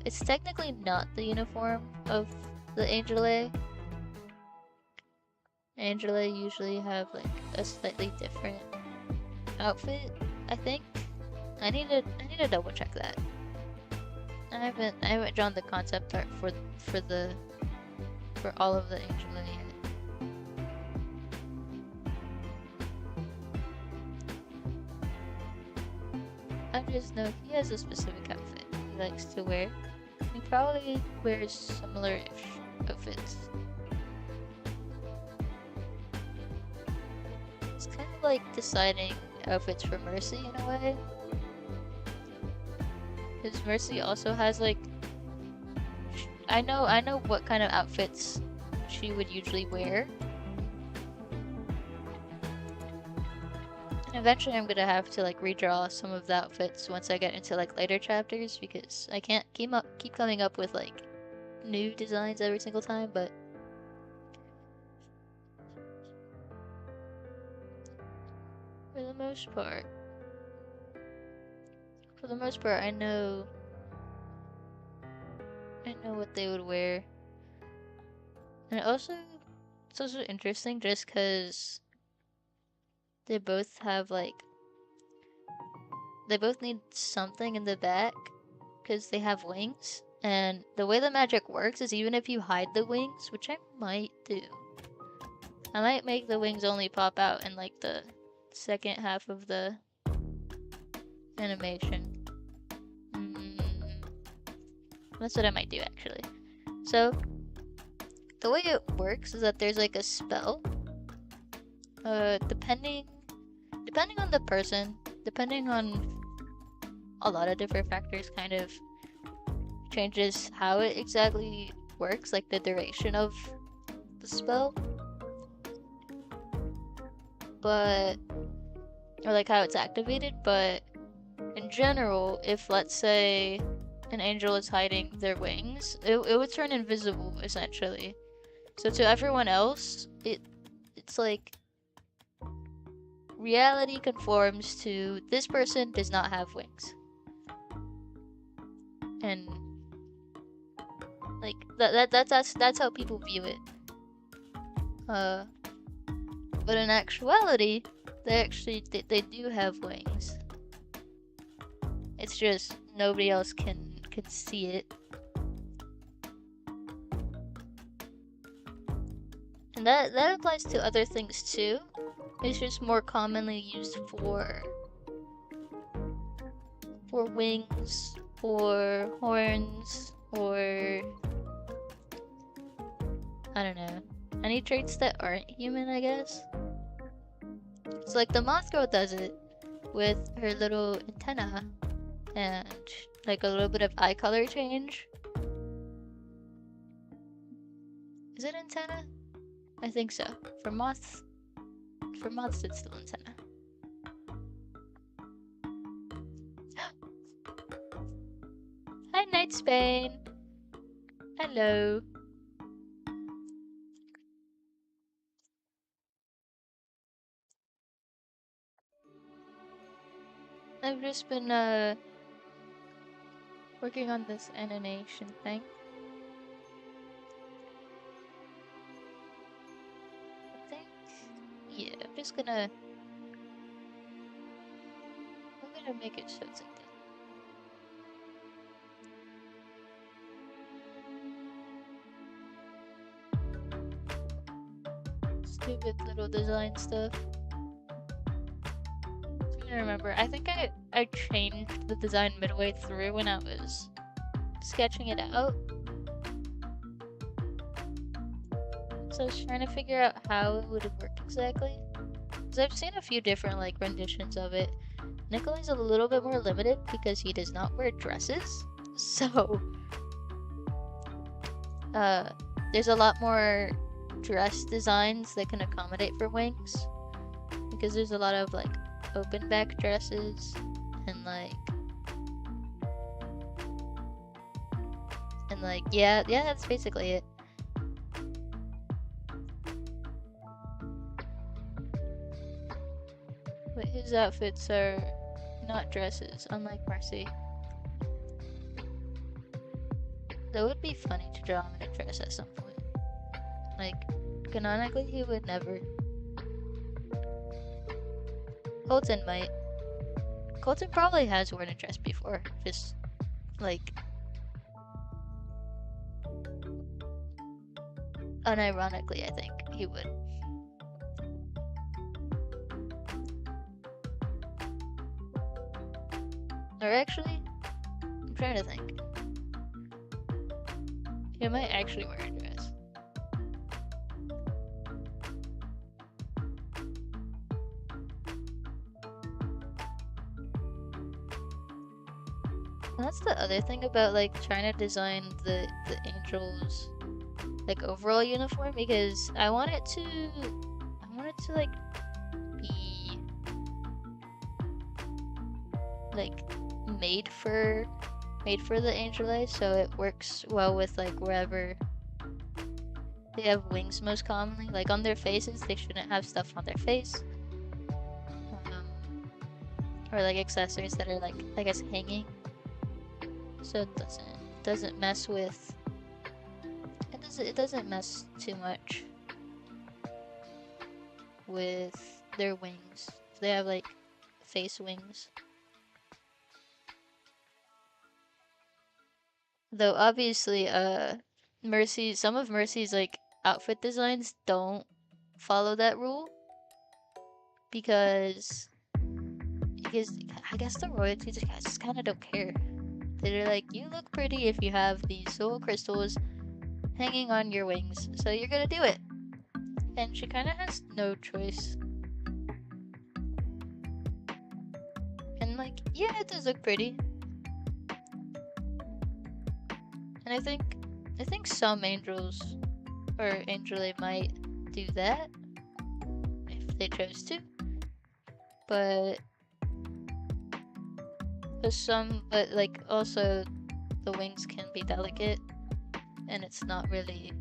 It's technically not the uniform of the Angel. Angel usually have like a slightly different outfit, I think. I need to double check that. I haven't drawn the concept art for all of the Angel yet. I just know he has a specific outfit he likes to wear. He probably wears similar outfits. It's kind of like deciding outfits for Mercy in a way. Because Mercy also has like, I know what kind of outfits she would usually wear. And eventually I'm gonna have to like redraw some of the outfits once I get into like later chapters, because I can't keep coming up with like new designs every single time, but for the most part, I know what they would wear. And it's also interesting just because they both have like, they both need something in the back because they have wings. And the way the magic works is even if you hide the wings, which I might do, I might make the wings only pop out in like the second half of the animation. That's what I might do actually. So the way it works is that there's like a spell. Depending on the person, depending on a lot of different factors, kind of changes how it exactly works, like the duration of the spell, or like how it's activated. But in general, if let's say an angel is hiding their wings, it would turn invisible essentially. So to everyone else, it's like reality conforms to this person does not have wings, and like that's how people view it. But in actuality, they do have wings. It's just nobody else can see it. And that applies to other things too. It's just more commonly used for wings, or horns, or I don't know, any traits that aren't human, I guess. It's like the moth girl does it with her little antenna and like a little bit of eye color change. Is it antenna? I think so. For moths it's still antenna. Hi, Nightsbane. Hello. I've just been working on this animation thing. I think, yeah, I'm gonna make it so it's like that. Stupid little design stuff. I remember, I think I changed the design midway through when I was sketching it out. So I was trying to figure out how it would work exactly. Because I've seen a few different like renditions of it. Nikolai's a little bit more limited because he does not wear dresses. So there's a lot more dress designs that can accommodate for wings. Because there's a lot of like open back dresses and yeah, that's basically it. But his outfits are not dresses, unlike Marcy. That would be funny to draw him in a dress at some point. Like, canonically he would never. Colton might. Colton probably has worn a dress before, just like unironically, I think he would. Or actually, I'm trying to think. He might actually wear a dress. And that's the other thing about like trying to design the angels like overall uniform, because I want it to like be like made for the angel eyes, so it works well with like wherever they have wings most commonly. Like on their faces, they shouldn't have stuff on their face. Or like accessories that are like, I guess, hanging. So it doesn't mess with, it doesn't mess too much with their wings. They have like face wings. Though obviously, some of Mercy's like outfit designs don't follow that rule, because I guess the royalties just kind of don't care. They're like, you look pretty if you have these soul crystals hanging on your wings, so you're gonna do it. And she kind of has no choice. And like, yeah, it does look pretty. And I think some angels or Angelae might do that if they chose to. But like also the wings can be delicate, and it's not really,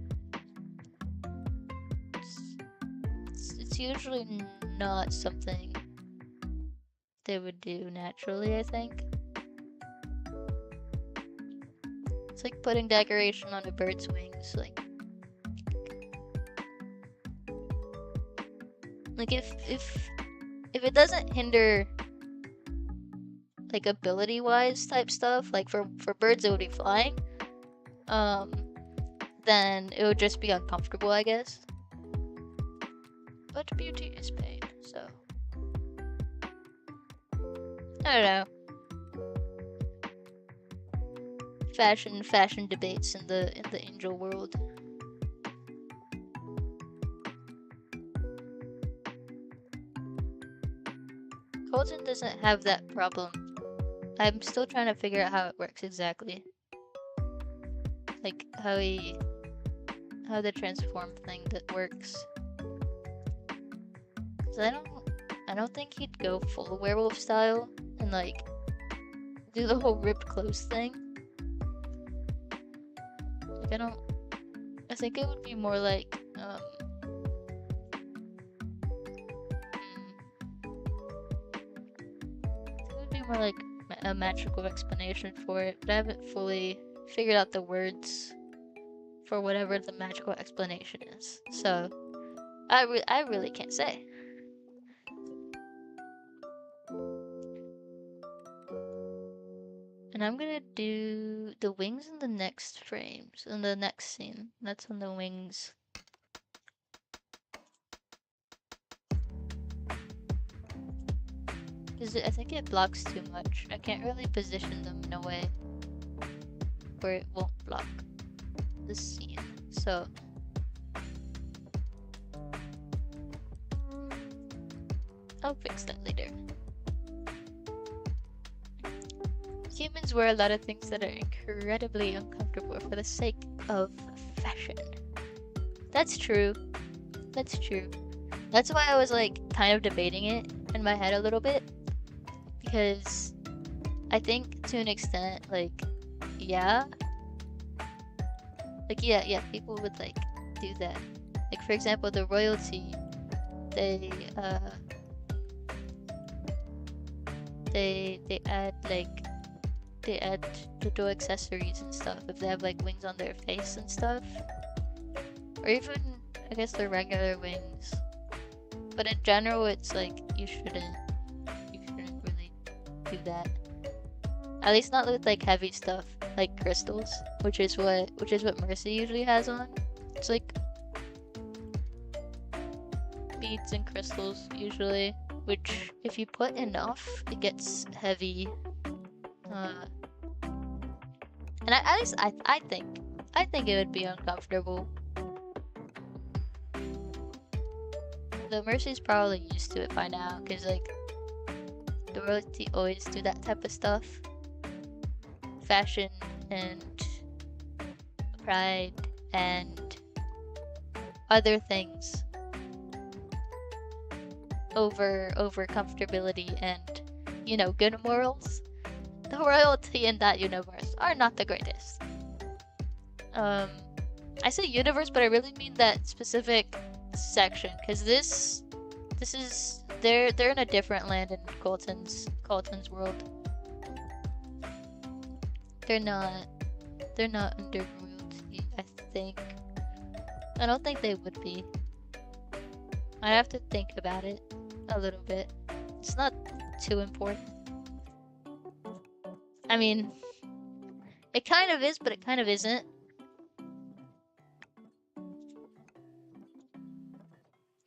it's usually not something they would do naturally, I think. It's like putting decoration on a bird's wings, like if it doesn't hinder like ability wise type stuff, like for birds it would be flying, then it would just be uncomfortable, I guess. But beauty is pain, so I don't know. Fashion debates in the angel world. Colton doesn't have that problem. I'm still trying to figure out how it works exactly. Like how the transform thing that works. 'Cause I don't think he'd go full werewolf style and like do the whole ripped clothes thing. Like I think it would be more like it would be more like a magical explanation for it, but I haven't fully figured out the words for whatever the magical explanation is. So I really can't say. And I'm gonna do the wings in the next frames, in the next scene. That's on the wings. Because I think it blocks too much. I can't really position them in a way where it won't block the scene. So I'll fix that later. Humans wear a lot of things that are incredibly uncomfortable for the sake of fashion. That's true. That's true. That's why I was like kind of debating it in my head a little bit. Because I think to an extent, like, yeah. Like, yeah, people would like do that. Like, for example, the royalty, they add like, they add little accessories and stuff if they have like wings on their face and stuff, or even I guess their regular wings. But in general, it's like you shouldn't really do that. At least not with like heavy stuff like crystals, which is what Mercy usually has on. It's like beads and crystals usually, which if you put enough, it gets heavy. And at least I think I think it would be uncomfortable. The Mercy's probably used to it by now, because, like, the royalty always do that type of stuff. Fashion and pride and other things over comfortability and, you know, good morals. The royalty in that universe are not the greatest. I say universe, but I really mean that specific section, because this is they're in a different land in Colton's world. They're not under royalty, I think. I don't think they would be. I have to think about it a little bit. It's not too important. I mean, it kind of is, but it kind of isn't.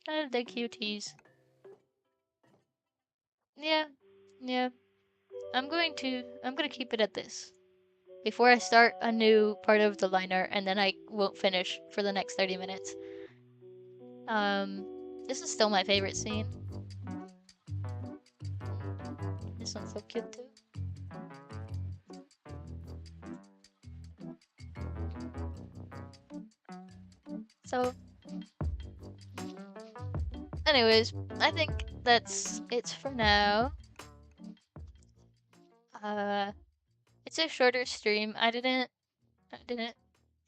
Kind of the cuties. Yeah, yeah. I'm gonna keep it at this before I start a new part of the liner, and then I won't finish for the next 30 minutes. This is still my favorite scene. This one's so cute too. So, anyways, I think that's it for now. It's a shorter stream. I didn't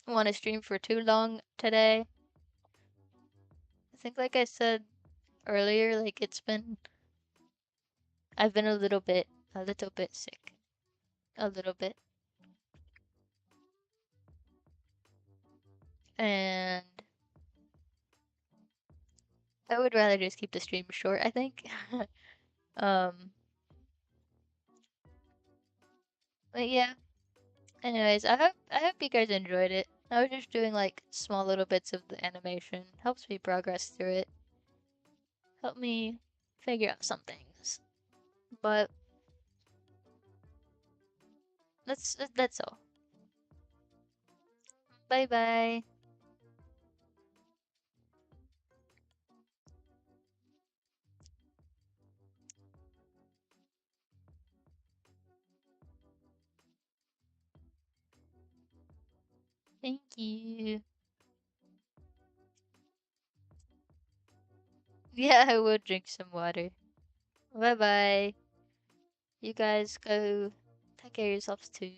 want to stream for too long today. I think, like I said earlier, like I've been a little bit sick. A little bit. And I would rather just keep the stream short, I think. um, but yeah. Anyways, I hope you guys enjoyed it. I was just doing like small little bits of the animation. Helps me progress through it. Help me figure out some things. But that's all. Bye bye. Thank you. Yeah, I will drink some water. Bye bye. You guys go take care of yourselves too.